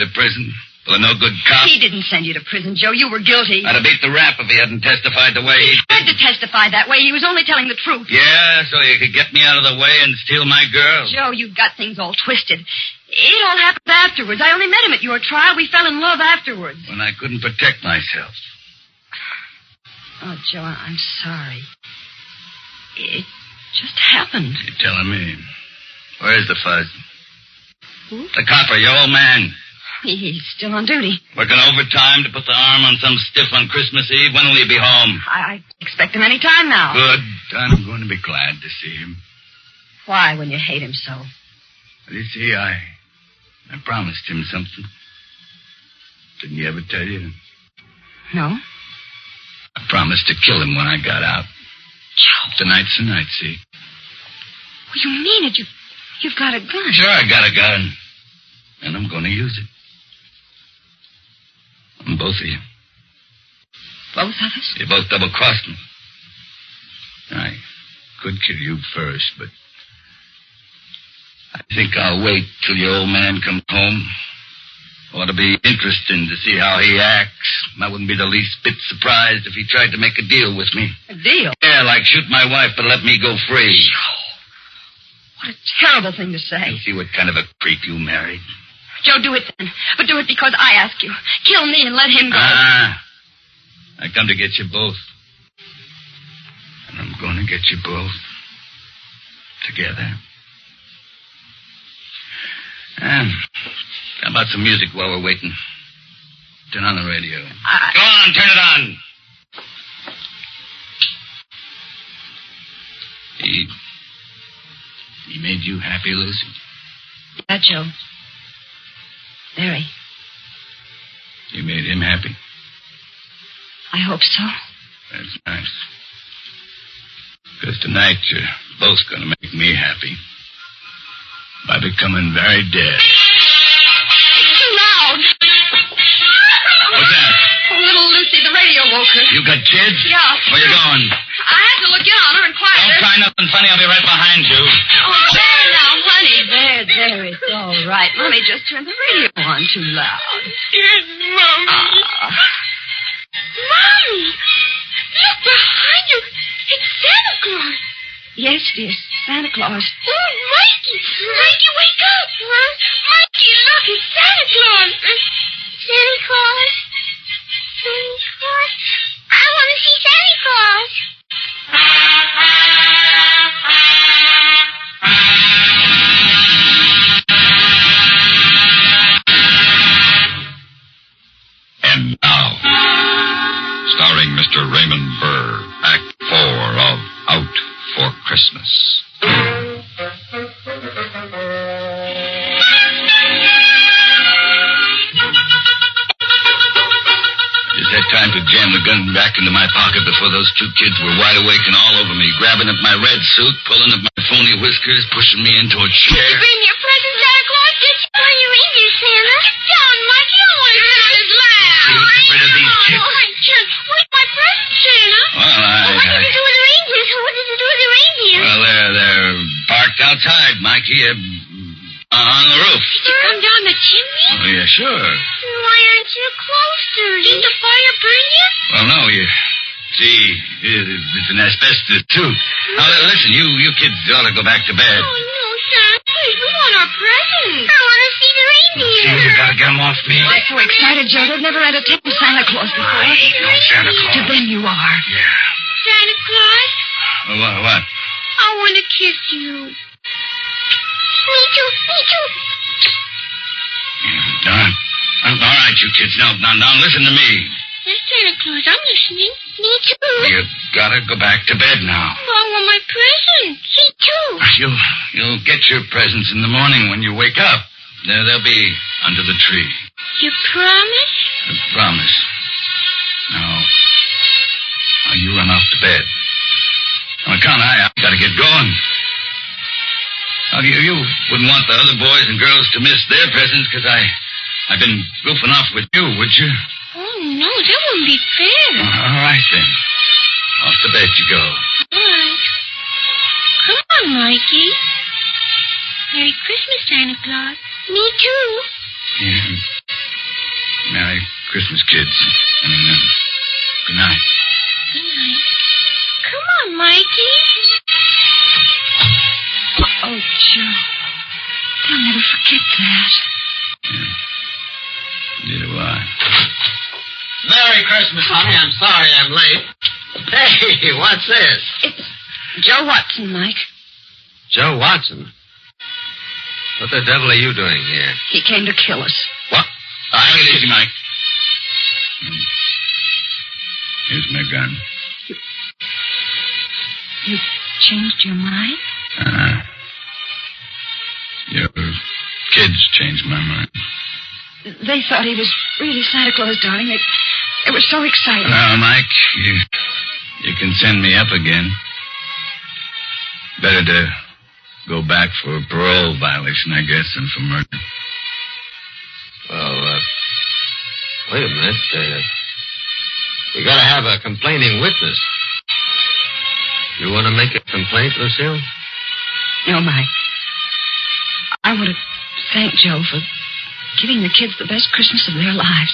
to prison for no good cop. He didn't send you to prison, Joe. You were guilty. I'd have beat the rap if he hadn't testified the way he did. He had to testify that way. He was only telling the truth. Yeah, so you could get me out of the way and steal my girl. Joe, you've got things all twisted. It all happened afterwards. I only met him at your trial. We fell in love afterwards. When I couldn't protect myself. Oh, Joe, I'm sorry. It just happened. You're telling me. Where's the fuzz? Who? The copper, your old man. He's still on duty. Working overtime to put the arm on some stiff on Christmas Eve. When will he be home? I expect him any time now. Good. I'm going to be glad to see him. Why, when you hate him so? Well, you see, I promised him something. Didn't he ever tell you? No. I promised to kill him when I got out. Joe. Tonight's the night, see? Well, you mean it? You've got a gun. Sure, I got a gun. And I'm going to use it. On both of you. Both of us? You both double-crossed me. I could kill you first, but I think I'll wait till your old man comes home. Ought to be interesting to see how he acts. I wouldn't be the least bit surprised if he tried to make a deal with me. A deal? Yeah, like shoot my wife but let me go free. What a terrible thing to say. You see what kind of a creep you married? Joe, do it then. But do it because I ask you. Kill me and let him go. I come to get you both. And I'm going to get you both. Together. And how about some music while we're waiting? Turn on the radio. Go on, turn it on. He made you happy, Lucy? Yeah, Joe. Very. You made him happy? I hope so. That's nice. Because tonight you're both going to make me happy. By becoming very dead. It's too loud. What's that? Oh, little Lucy, the radio woke her. You got kids? Yeah. Where you going? I had to look in on her and quiet her. Don't try nothing funny. I'll be right behind you. Oh, there now, honey. There. It's all right. Mommy just turned the radio on too loud. Yes, Mommy. Mommy! Look behind you. It's Santa Claus. Yes, dear. Santa Claus. Oh, Mikey! Mikey, wake up! Huh? Mikey, look, it's Santa Claus. Santa Claus? Santa Claus? I want to see Santa Claus. And now, starring Mr. Raymond Burr, Act 4 of Out for Christmas. Just had time to jam the gun back into my pocket before those two kids were wide awake and all over me, grabbing at my red suit, pulling at my phony whiskers, pushing me into a chair. Did you bring your present, Santa Claus? Did you bring your reindeer, Santa? Sit down, Mikey. I want to sit on his lap. See, get rid of these chicks. Oh, I can't. Where's my present, Santa? Well, What did you do with the reindeers? What did you do with the reindeers? Well, they're parked outside, Mikey, on the roof. Did you come down the chimney? Oh, yeah, sure. Why aren't you close to it? Didn't the fire burn you? Well, no, you see, it's an asbestos suit. Now, listen, you kids ought to go back to bed. Oh, no, Santa. Please, we want our presents. I want to see the reindeer. See, you gotta get them off me. I'm so excited, Joe. They've never entertained Santa Claus before. I ain't no Santa Claus. To them you are. Yeah. Santa Claus, What? I want to kiss you. Me too. Darn. All right, you kids. Now, listen to me. Yes, Santa Claus, I'm listening. Me too. You gotta go back to bed now. Oh, I want my presents. Me too. You'll get your presents in the morning when you wake up. They'll be under the tree. You promise? I promise. Now, you run off to bed. On account I gotta get going. Now, you wouldn't want the other boys and girls to miss their presents because I've been goofing off with you, would you? Oh, no, that wouldn't be fair. All right, then. Off to bed you go. All right. Come on, Mikey. Merry Christmas, Santa Claus. Me too. Yeah. Merry Christmas, kids. And, good night. Good night. Come on, Mikey. Oh, Joe. I'll never forget that. Yeah. Neither will I. Merry Christmas, honey. I'm sorry I'm late. Hey, what's this? It's Joe Watson, Mike. Joe Watson? What the devil are you doing here? He came to kill us. What? Take it easy, Mike. Here's my gun. You changed your mind? Your kids changed my mind. They thought he was really Santa Claus, darling. They were so excited. Well, Mike, you can send me up again. Better to go back for a parole violation, I guess, than for murder. Well, wait a minute. We gotta have a complaining witness. You want to make a complaint, Lucille? No, Mike. I want to thank Joe for giving the kids the best Christmas of their lives.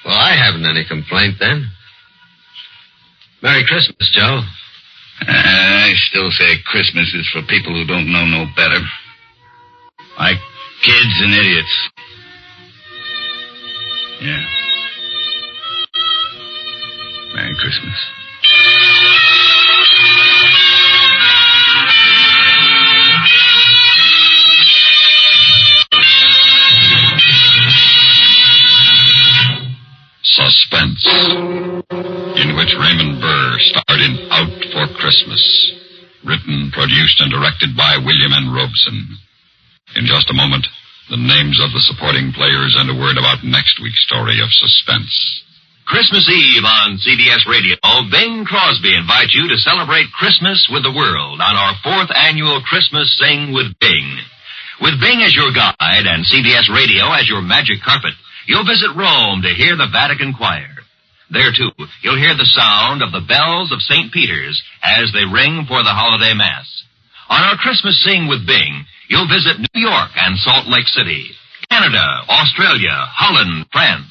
Well, I haven't any complaint then. Merry Christmas, Joe. I still say Christmas is for people who don't know no better. Like kids and idiots. Yeah. Merry Christmas. Suspense, in which Raymond Burr starred in Out for Christmas, written, produced, and directed by William N. Robeson. In just a moment, the names of the supporting players and a word about next week's story of suspense. Christmas Eve on CBS Radio, Bing Crosby invites you to celebrate Christmas with the world on our 4th annual Christmas Sing with Bing. With Bing as your guide and CBS Radio as your magic carpet, you'll visit Rome to hear the Vatican Choir. There, too, you'll hear the sound of the bells of St. Peter's as they ring for the holiday Mass. On our Christmas Sing with Bing, you'll visit New York and Salt Lake City, Canada, Australia, Holland, France,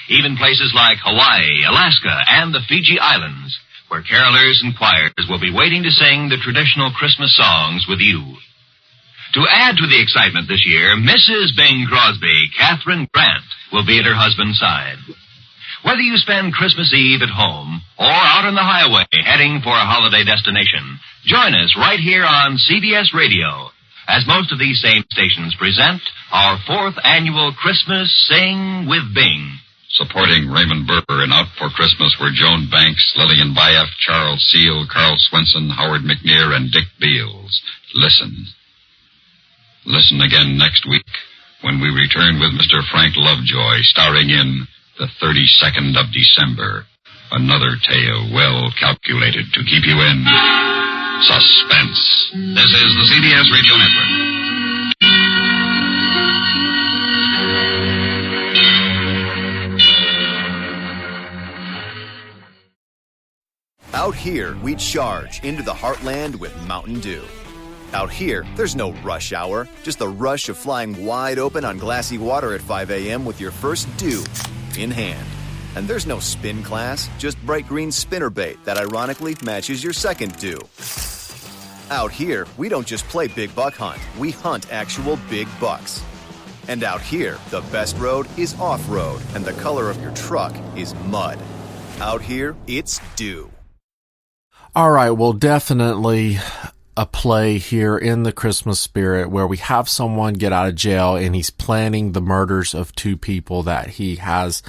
even places like Hawaii, Alaska, and the Fiji Islands, where carolers and choirs will be waiting to sing the traditional Christmas songs with you. To add to the excitement this year, Mrs. Bing Crosby, Catherine Grant, will be at her husband's side. Whether you spend Christmas Eve at home or out on the highway heading for a holiday destination, join us right here on CBS Radio, as most of these same stations present our 4th annual Christmas Sing with Bing. Supporting Raymond Burr in Out for Christmas were Joan Banks, Lillian Bayef, Charles Seal, Carl Swenson, Howard McNear, and Dick Beals. Listen. Listen again next week when we return with Mr. Frank Lovejoy, starring in The 32nd of December. Another tale well calculated to keep you in suspense. This is the CBS Radio Network. Out here, we charge into the heartland with Mountain Dew. Out here, there's no rush hour, just the rush of flying wide open on glassy water at 5 a.m. with your first dew in hand. And there's no spin class, just bright green spinnerbait that ironically matches your second dew. Out here, we don't just play big buck hunt, we hunt actual big bucks. And out here, the best road is off-road, and the color of your truck is mud. Out here, it's dew. All right, well, definitely a play here in the Christmas spirit where we have someone get out of jail and he's planning the murders of 2 people that he has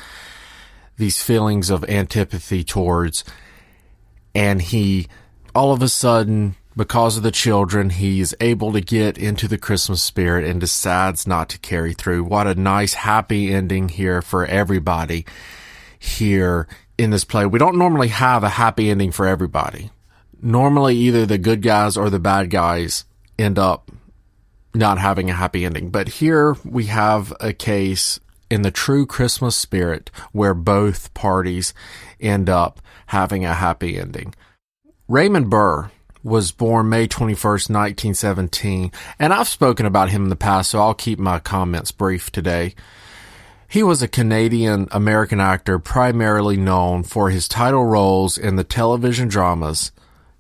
these feelings of antipathy towards. And he, all of a sudden, because of the children, he's able to get into the Christmas spirit and decides not to carry through. What a nice, happy ending here for everybody here in this play. We don't normally have a happy ending for everybody. Normally, either the good guys or the bad guys end up not having a happy ending. But here we have a case in the true Christmas spirit where both parties end up having a happy ending. Raymond Burr was born May 21st, 1917, and I've spoken about him in the past, so I'll keep my comments brief today. He was a Canadian-American actor primarily known for his title roles in the television dramas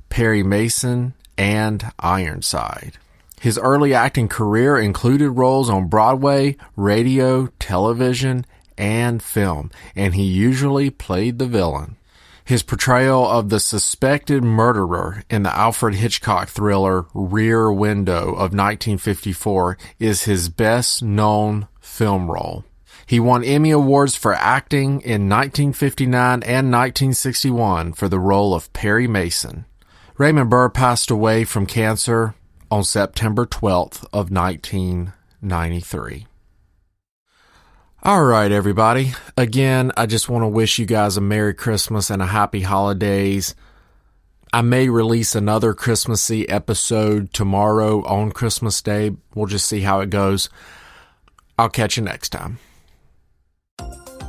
Perry Mason and Ironside. His early acting career included roles on Broadway, radio, television, and film, and he usually played the villain. His portrayal of the suspected murderer in the Alfred Hitchcock thriller Rear Window of 1954 is his best-known film role. He won Emmy Awards for acting in 1959 and 1961 for the role of Perry Mason. Raymond Burr passed away from cancer on September 12th of 1993. All right, everybody. Again, I just want to wish you guys a Merry Christmas and a Happy Holidays. I may release another Christmassy episode tomorrow on Christmas Day. We'll just see how it goes. I'll catch you next time.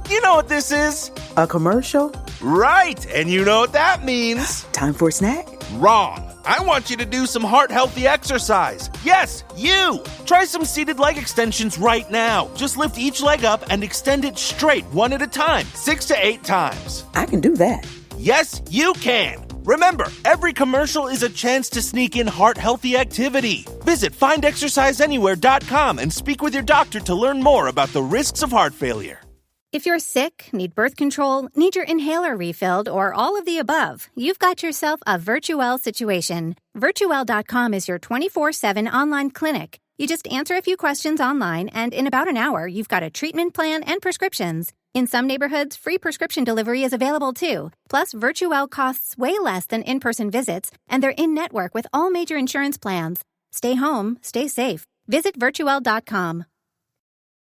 You know what this is? A commercial? Right, and you know what that means. Time for a snack? Wrong. I want you to do some heart-healthy exercise. Yes, you! Try some seated leg extensions right now. Just lift each leg up and extend it straight, one at a time, 6 to 8 times. I can do that. Yes, you can. Remember, every commercial is a chance to sneak in heart-healthy activity. Visit findexerciseanywhere.com and speak with your doctor to learn more about the risks of heart failure. If you're sick, need birth control, need your inhaler refilled, or all of the above, you've got yourself a Virtuell situation. Virtuell.com is your 24/7 online clinic. You just answer a few questions online, and in about an hour, you've got a treatment plan and prescriptions. In some neighborhoods, free prescription delivery is available too. Plus, Virtuell costs way less than in-person visits, and they're in-network with all major insurance plans. Stay home, stay safe. Visit Virtuell.com.